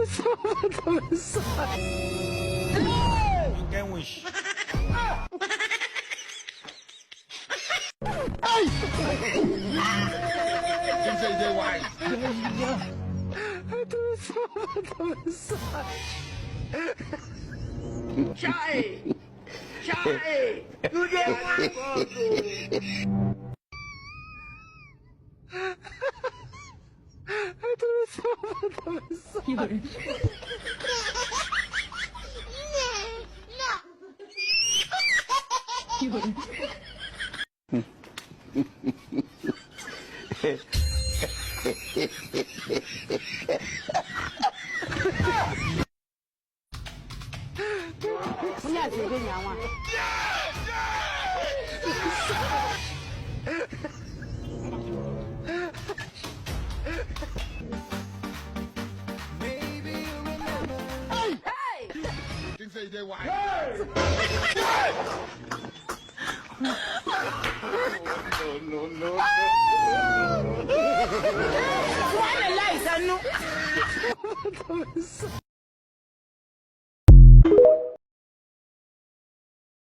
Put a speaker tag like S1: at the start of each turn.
S1: You can wish. Quem fez de guai?
S2: Chai! Chai! You get
S1: Quem fez de guai?
S2: Why the lights are no?